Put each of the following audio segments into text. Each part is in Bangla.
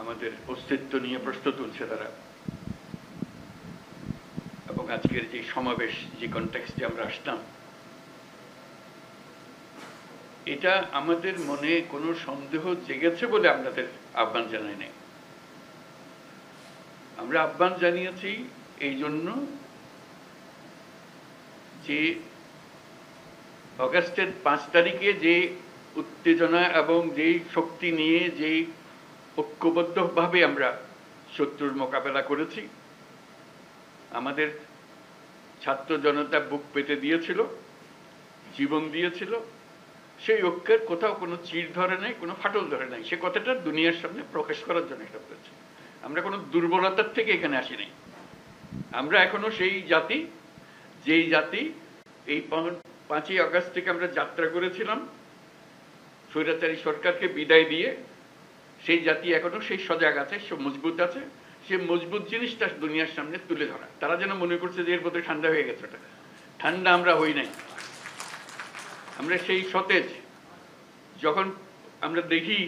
আমাদের অস্তিত্ব নিয়ে প্রশ্ন তুলছে তারা। এবং আজকের যে সমাবেশ, যে কনটেক্সটে আমরা আসলাম, এটা আমাদের মনে কোনো সন্দেহ জেগেছে বলে আপনাদের আহ্বান জানাই নাই। আমরা আহ্বান জানিয়েছি এই জন্য যে অগাস্টের 5 তারিখে যে উত্তেজনা এবং যেই শক্তি নিয়ে যেই ঐক্যবদ্ধভাবে আমরা শত্রুর মোকাবেলা করেছি, আমাদের ছাত্র জনতা বুক পেতে দিয়েছিল, জীবন দিয়েছিল, সেই ঐক্যের কোথাও কোনো চিড় ধরে নাই, কোনো ফাটল ধরে নাই। সে কথাটা দুনিয়ার সামনে প্রকাশ করার জন্য এটা করেছি। আমরা কোনো দুর্বলতার থেকে এখানে আসি নাই। আমরা এখনো সেই জাতি, যেই জাতি এই 5ই আগস্ট থেকে আমরা যাত্রা করেছিলাম স্বৈরাচারী সরকারকে বিদায় দিয়ে, সেই জাতি এখনো সেই সজাগ আছে, সে মজবুত আছে। সে মজবুত জিনিসটা দুনিয়ার সামনে তুলে ধরা। তারা যেন মনে করছে যে এর মধ্যে ঠান্ডা হয়ে গেছে। ওটা ঠান্ডা আমরা হই নাই। আমরা সেই সতেজ। যখন আমরা দেখি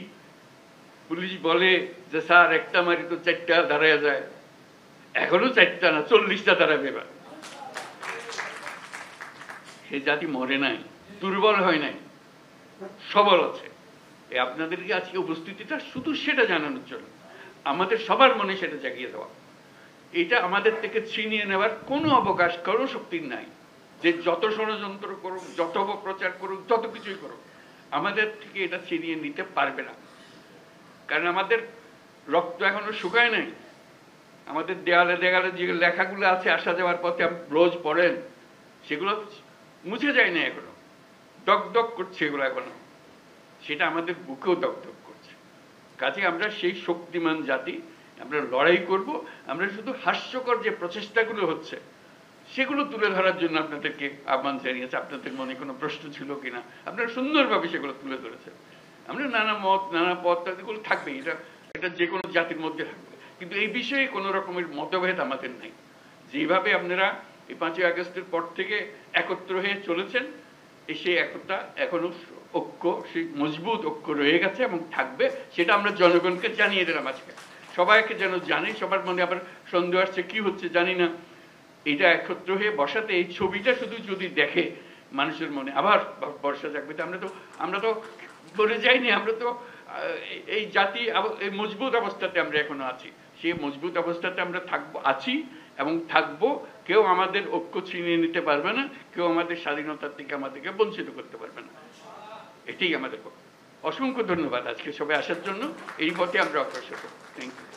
পুলিশ বলে যে স্যার একটা মারি তো 4টা দাঁড়ায় যায়, এখনো 4টা না 40টা দাঁড়াবে। এবার সে জাতি মরে নাই, দুর্বল হয় নাই, সবল আছে। আপনাদেরকে আজকে উপস্থিতিটা শুধু সেটা জানানোর জন্য, আমাদের সবার মনে সেটা জাগিয়ে দেওয়া। এটা আমাদের থেকে ছিনিয়ে নেওয়ার কোনো অবকাশ, কোনো শক্তির নাই। যে যত ষড়যন্ত্র করুক, যত অপপ্রচার করুক, যত কিছুই করুক, আমাদের থেকে এটা ছিনিয়ে নিতে পারবে না। কারণ আমাদের রক্ত এখনো শুকায় নাই। আমাদের দেয়ালে দেয়ালে যে লেখাগুলো আছে আসা যাওয়ার পথে রোজ পড়েন, সেগুলো মুছে যায় না এখনো, দগদগ করছে এগুলো এখনো। সেটা আমাদের বুকেও দগদগ করছে। কাজে আমরা সেই শক্তিমান জাতি, আমরা লড়াই করব। আমরা শুধু হাস্যকর যে প্রচেষ্টাগুলো হচ্ছে সেগুলো তুলে ধরার জন্য আপনাদেরকে আহ্বান জানিয়েছে। আপনাদের মনে কোনো প্রশ্ন ছিল কিনা, আপনারা সুন্দরভাবে সেগুলো তুলে ধরেছেন। আমরা নানা মত, নানা পথ, এগুলো থাকবে, এটা যে কোনো জাতির মধ্যে থাকবে। কিন্তু এই বিষয়ে কোনো রকমের মতভেদ আমাদের নাই। যেভাবে আপনারা এই 5ই আগস্টের পর থেকে একত্র হয়ে চলেছেন, সেই একতা এখনো ঐক্য, সেই মজবুত ঐক্য রয়ে গেছে এবং থাকবে। সেটা আমরা জনগণকে জানিয়ে দিলাম আজকে। সবাইকে যেন জানে, সবার মনে আবার সন্দেহ আসছে কি হচ্ছে জানি না। এটা একত্র হয়ে বসাতে, এই ছবিটা শুধু যদি দেখে মানুষের মনে আবার বর্ষা জাগবে। আমরা তো বলে যাইনি, আমরা তো এই জাতি এই মজবুত অবস্থাতে আমরা এখনো আছি। সেই মজবুত অবস্থাতে আমরা আছি এবং থাকবো। কেউ আমাদের ঐক্য ছিনিয়ে নিতে পারবে না, কেউ আমাদের স্বাধীনতার থেকে আমাদেরকে বঞ্চিত করতে পারবে না। এটাই আমাদের পক্ষে। অসংখ্য ধন্যবাদ আজকে সবাই আসার জন্য। এই পথে আমরা অগ্রসর। Thank you.